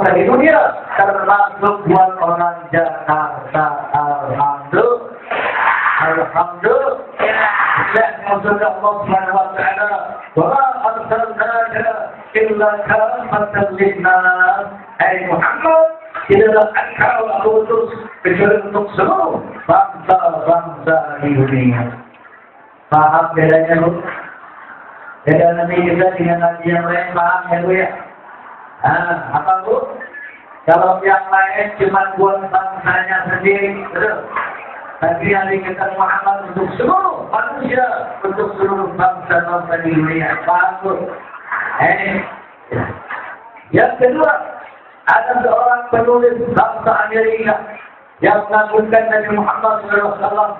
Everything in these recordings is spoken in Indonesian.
dari dunia, termasuk buat orang Jakarta. Alhamdulillah. Maksudnya Allah Subhanahu wa taala, wa arsalnaka illa kaffatan lin-nas. Hai Muhammad, tidaklah engkau aku utus kecuali untuk seluruh bangsa-bangsa di dunia. Paham bedanya, Bu? Beda Nabi kita dengan Nabi yang lain, paham ya, Bu ya? Apa, Bu? Kalau yang lain cuma buat bangsanya sendiri, betul? Tapi hari kita Muhammad untuk seluruh manusia, untuk seluruh bangsa-bangsa di dunia. Paham, Bu? Yang kedua, ada seorang penulis bangsa Amerika yang mengagungkan Nabi Muhammad SAW.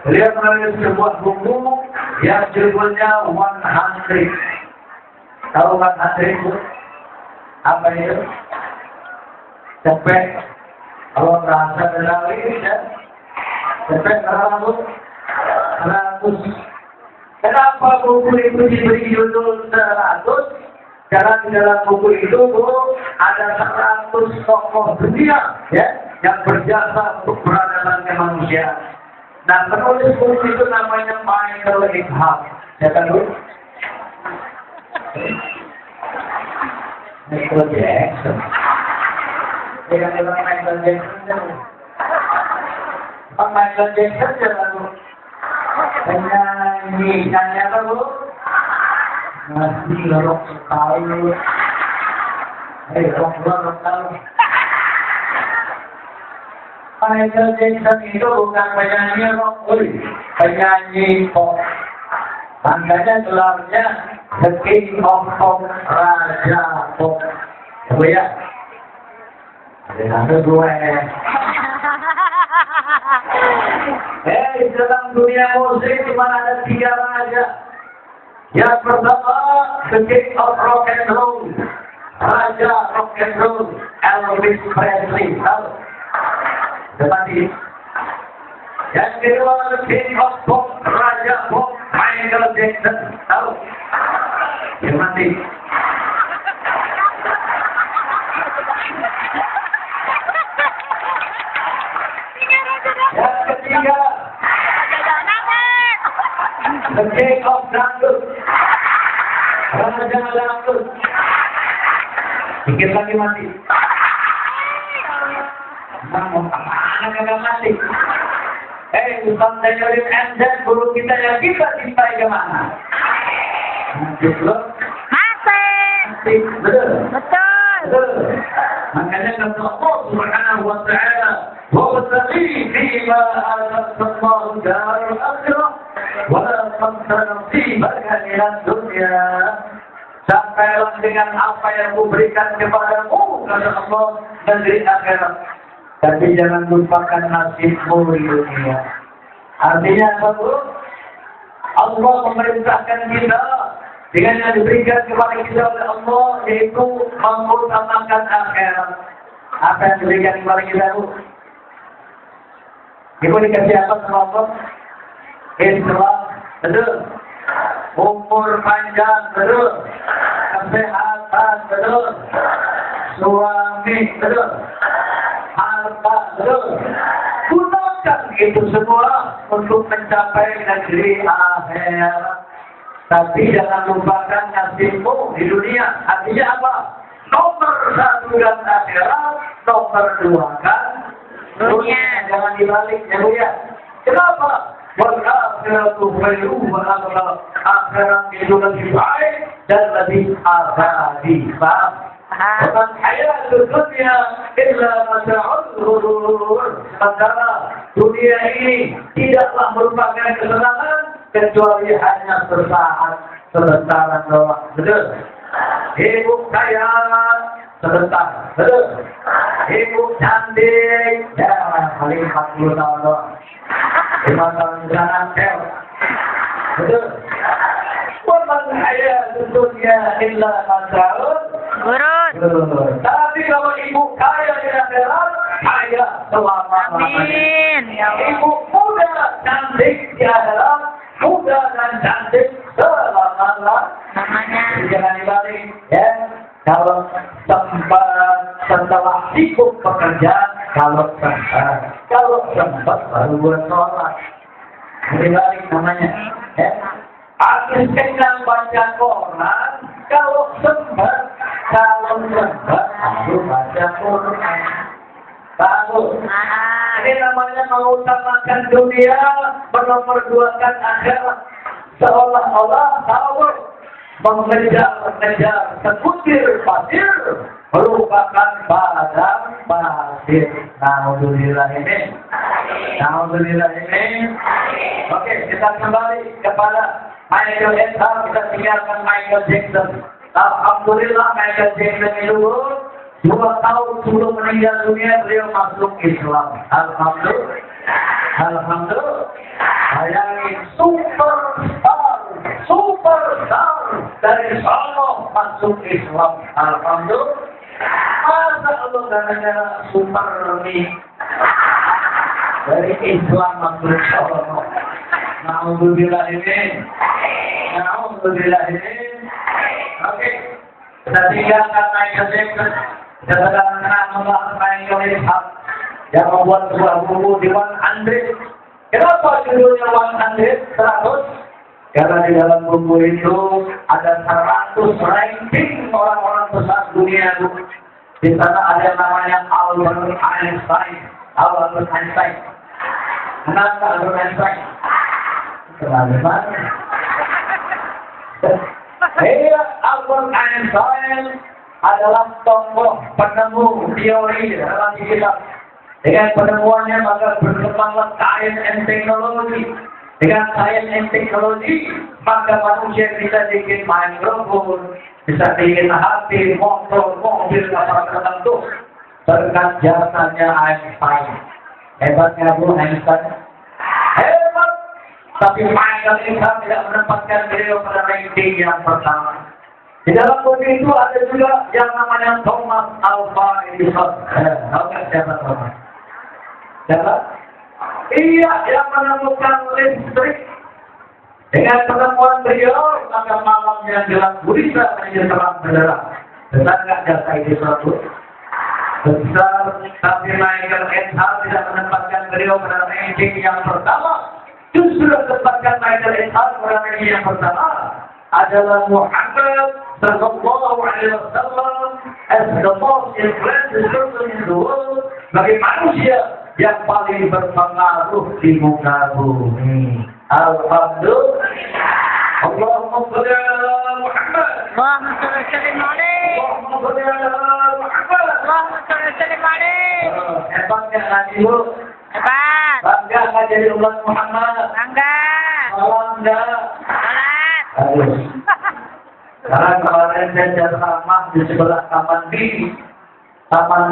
Beliau menulis sebuah buku yang judulnya 100. Tahu 100 itu? Apa itu? Cepet. Kalau merasa berlari, ya. Cepet 100. Kenapa buku itu diberi judul 100? Karena di dalam buku itu, Bu, ada 100 tokoh dunia, ya, yang berjasa untuk peradaban manusia. Nah, penulis buku itu namanya Michael Eckhart. Ya kan, Bu? Michael Jackson. Dengan bilang Michael Jackson. Michael Jackson jangan, Bu. Penyanyi apa, Bu? Masih lorok sekali. Lorok sekali. Michael Jackson itu bukan penyanyi rock, penyanyi pop. Makanya gelarnya The King of Pop, Raja Pop. Oh ya, ada dua. Dalam dunia musik cuma ada 3 raja. Yang pertama, The King of Rock and Roll, Raja Rock and Roll, Elvis Presley. Tahu? Tetapi yang kedua, The King of Pop, Raja Pop, Michael Jackson. Tahu? Yang mati. Yang ketiga, The King of Dangdut, Raja Dangdut. Dikit lagi mati. Mana kagak mati? Ustaz Zainudin Enzan, guru kita yang kita cintai kemana? Mati. Betul. Makanya kata Allah Subhanahu wa ta'ala, "Wabtaghi fima ataakallahu darul akhirah, wa la tansa nasibaka minad dunya." Sampailah dengan apa yang kuberikan kepadamu, kata Allah, negeri akhirat. Tapi jangan lupakan nasibmu di dunia. Artinya apa, Bu? Allah memerintahkan kita dengan yang diberikan kepada kita oleh Allah, yaitu mengutamakan akhirat. Apa yang diberikan kepada kita, Bu? Ibu dikasih apa sama Allah? Islam, betul. Umur panjang, betul. Kesehatan, betul. Suami, betul. Harta, betul. Gunakan itu semua untuk mencapai negeri akhirat. Tapi jangan lupakan nasibmu di dunia. Artinya apa? Nomor 1 dan akhirat, nomor 2 kan dunia. Jangan dibalik, ya, Bu ya. Kenapa? Wal-akhiratu khairum wa abqa. Akhirat itu lebih baik dan lebih abadi. Paham? Bukan hayatul dunia illa mata'ul ghurur. Sementara dunia ini tidaklah merupakan kesenangan kecuali hanya sesaat, sebentar doang. Betul? Hidup kaya sebentar. Betul? Hidup cantik ya paling 40 tahun doang. 5 tahun jalan tel. Betul? Waman hayatul dunia illa mata'ul ghurur. Tapi kalau ibu kaya di akhirat, kaya selama-lamanya. Amin. Ibu muda cantik di akhirat, muda dan cantik selama-lamanya. Jangan dibalik, ya. Kalau sempat setelah sibuk pekerjaan, kalau sempat baru buat sholat. Jadi balik namanya. Ya. Habis kenyang baca Quran, kalau sempat baru baca Quran. Bagus. Ini namanya mengutamakan dunia, menomorduakan akhirat. Seolah-olah tahu mengejar sebutir pasir merupakan padang pasir. Alhamdulillah ini. Oke, kita kembali kepada Michael Ethel. Kita tinggalkan Michael Jackson. Alhamdulillah Michael Jackson itu 2 tahun sebelum meninggal dunia beliau masuk Islam. Alhamdulillah. Bayangin superstar dari Solo masuk Islam. Alhamdulillah. Masa Allah namanya Supermi dari Islam masuk Solo. Alhamdulillah ini. Oke. Kita tinggalkan Michael Jackson. Kita sedang membahas Michael Jackson yang membuat sebuah buku di 100. Kenapa judulnya 100? 100? Karena di dalam buku itu ada 100 ranking orang-orang besar dunia. Di sana ada namanya Albert Einstein. Kenapa Albert Einstein? Kenapa? Albert Einstein adalah tokoh penemu teori relativitas. Dengan penemuannya maka berkembanglah sains dan teknologi. Dengan sains dan teknologi maka manusia bisa bikin mikrofon, bisa bikin hati, motor, mobil, kapal tertentu. Berkat jasanya Einstein. Hebatnya Bu Einstein. Hebat. Tapi Michael Jackson tidak menempatkan beliau pada ranking yang pertama. Di dalam buku itu ada juga yang namanya Thomas Alva Edison. Siapa Thomas? Siapa? Ia yang menemukan listrik. Dengan penemuan beliau, maka malam yang gelap gulita menjadi terang benderang. Besar nggak jasa Edison itu? Besar, tapi Michael Jackson tidak menempatkan beliau pada ranking yang pertama. Justru tempatkan Michael Jackson pada ranking yang pertama adalah Muhammad Sallallahu Alaihi Wasallam as the most influential person in the world, bagi manusia yang paling berpengaruh di muka bumi. Alhamdulillah. Allahumma shalli ala Muhammad. Allahumma shalli ala Muhammad. Hebatnya ngaji Bu. Hebat. Bangga nggak jadi umat Muhammad. Bangga. Bangga. Salat. Aduh. Karena kemarin saya ceramah di sebelah Taman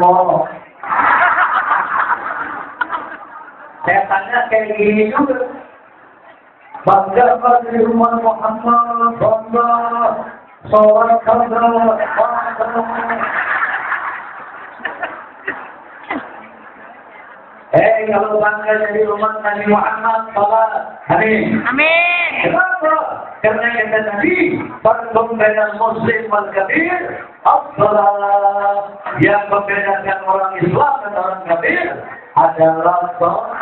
Mall. Saya tanya kayak gini juga. Bangga pada rumah Muhammad, bangga, sholat bangga. Kalau bangga jadi umat Nabi Muhammad, sholat. Amin. Amin. Kenapa? Karena kata Nabi, farqun bainal muslim wal kafir, as-salat. Yang membedakan orang Islam dan orang kafir adalah sholat.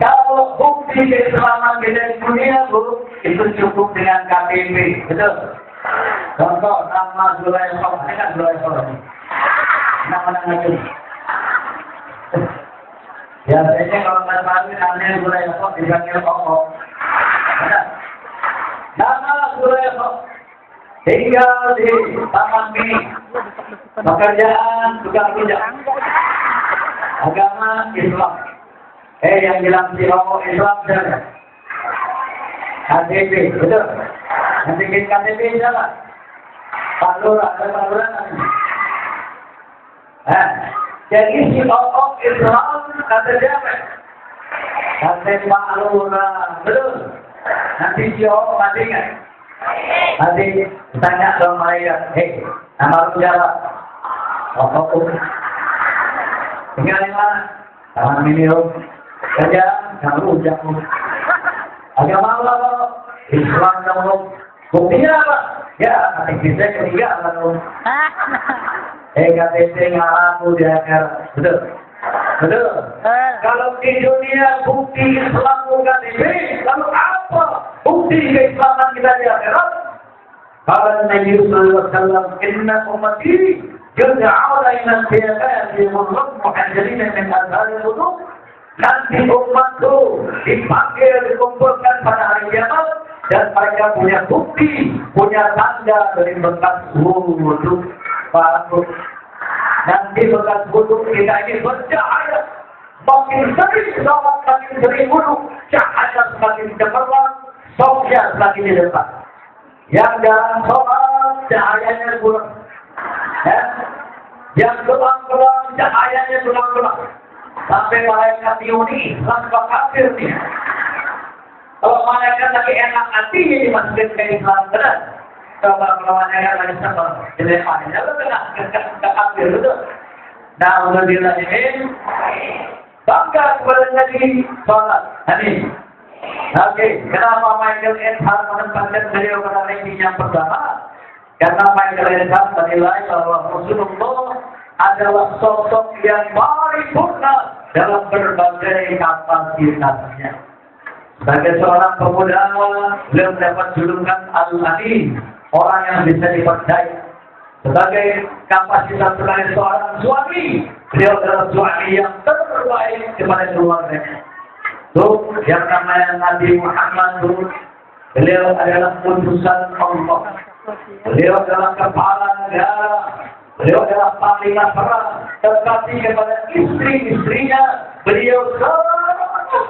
Kalau bukti keislaman di dunia, Bu, itu cukup dengan KTP, betul? Contoh nama Zulaikha, ini kan Zulaikha. Nama itu. Biasanya kalau nggak tahu namanya Zulaikha dipanggil Koko. Nama Zulaikha tinggal di Taman Mini. Pekerjaan juga tidak. Agama Islam. Yang bilang si Romo Islam saja. KTP, betul? Yang bikin KTP siapa? Pak Lurah, ada Pak Lurah namanya. Jadi si Romo Islam kata siapa? Kata Pak Lurah, betul? Nanti si Romo mati kan? Nanti tanya sama mereka, nama lu siapa? Romo. Tinggal di mana? Taman Mini kerja, kamu ujang. Agama Allah, Islam kamu, Buktinya apa? Ya, KTP saya ketinggalan loh. KTP ngaku di akhirat. Betul? Betul? Kalau di dunia bukti Islam KTP, lalu apa bukti keislaman kita di akhirat? Kalau Nabi Sallallahu Alaihi Wasallam, Inna ummati yud'auna ila al-qiyamati wa muhajjalina min azhari al-wudu. Nanti umatku dipanggil, dikumpulkan pada hari kiamat dan mereka punya bukti, punya tanda dari bekas wudhu. Nanti bekas wudhu kita ini bercahaya. Makin sering sholat, makin sering wudhu, cahaya semakin cemerlang, sofya semakin di depan. Yang dalam sholat cahayanya kurang, yang gelang-gelang cahayanya gelang-gelang. Sampai malaikat Yuni langsung kafir nih. Kalau malaikat lagi enak hatinya dimasukin ke Islam benar. Kalau malaikat lagi sama jelek hatinya lu kena kafir betul. Nah, alhamdulillah ini bangga kepada Nabi sholat. Ini. Oke, kenapa Michael Edhar menempatkan beliau pada ranking yang pertama? Karena Michael Edhar menilai bahwa Rasulullah adalah sosok yang paripurna dalam berbagai kapasitasnya. Sebagai seorang pemuda, beliau mendapat julukan Al-Amin, orang yang bisa dipercaya. Sebagai kapasitas sebagai seorang suami, beliau adalah suami yang terbaik kepada keluarganya. Tuh, yang namanya Nabi Muhammad itu, beliau adalah utusan Allah. Beliau adalah kepala negara. Beliau adalah panglima perang, tetapi kepada istri-istrinya beliau sangat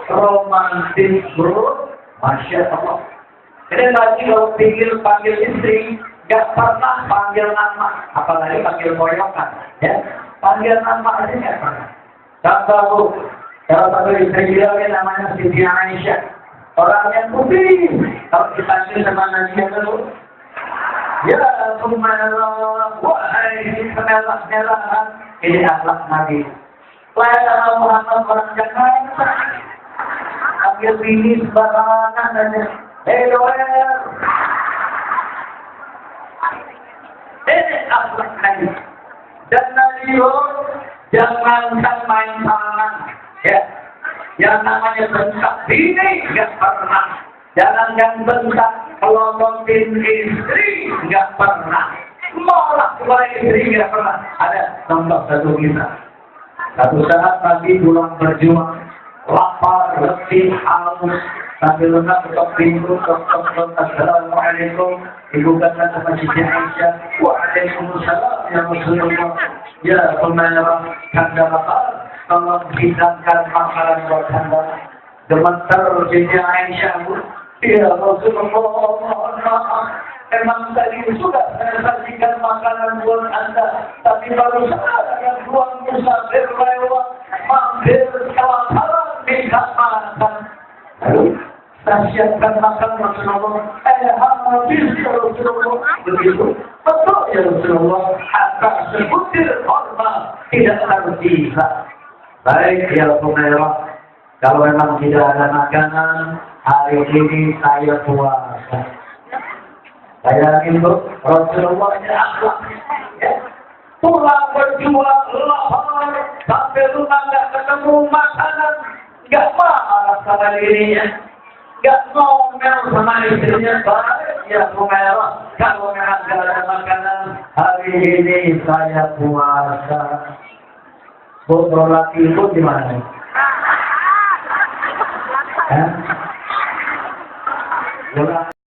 romantis, bro. Masya Allah. Ini lagi kalau panggil istri, gak pernah panggil nama, apalagi panggil koyokan, ya. Panggil nama aja gak pernah. Kalau satu istri beliau namanya Siti Aisyah, orang yang putih. Kalau dipanggil sama Nabi dulu. Ya subhanallah, wahai merah-merah, ini akhlak Nabi. Lain Muhammad orang jangan ambil bini sembarangan aja. Doer. Ini akhlak Nabi. Dan Nabi jangankan main tangan, ya. Yang namanya bentak bini nggak pernah. Jangan bentak kelompokin istri, nggak pernah. Malah kepada istri nggak pernah. Ada contoh satu kisah. Satu saat Nabi pulang berjuang, lapar, letih, haus, sambil lengkap ketok pintu, ketok, assalamualaikum. Ibu kata sama Siti Aisyah, waalaikumsalam ya Rasulullah. Ya pemerah, kanda lapar, tolong hidangkan makanan buat kanda. Gemetar Siti Aisyah, ya Rasulullah, mohon maaf. Memang tadi sudah saya sajikan makanan buat Anda, tapi baru saja yang buang musafir lewat, mampir kelaparan, minta makan. Lalu saya siapkan makan Rasulullah. Habis ya Rasulullah. Begitu. Betul ya Rasulullah. Hatta sebutir korma tidak tersisa. Baik ya pemerintah. Kalau memang tidak ada makanan, hari ini saya puasa. Saya itu Rasulullah ya. Pulang berjuang, lapar, sampai rumah nggak ketemu makanan, nggak marah sama dirinya, nggak ngomel sama istrinya, baik ya pemerintah. Kalau memang tidak ada makanan, hari ini saya puasa. Botol laki itu di mana? Bola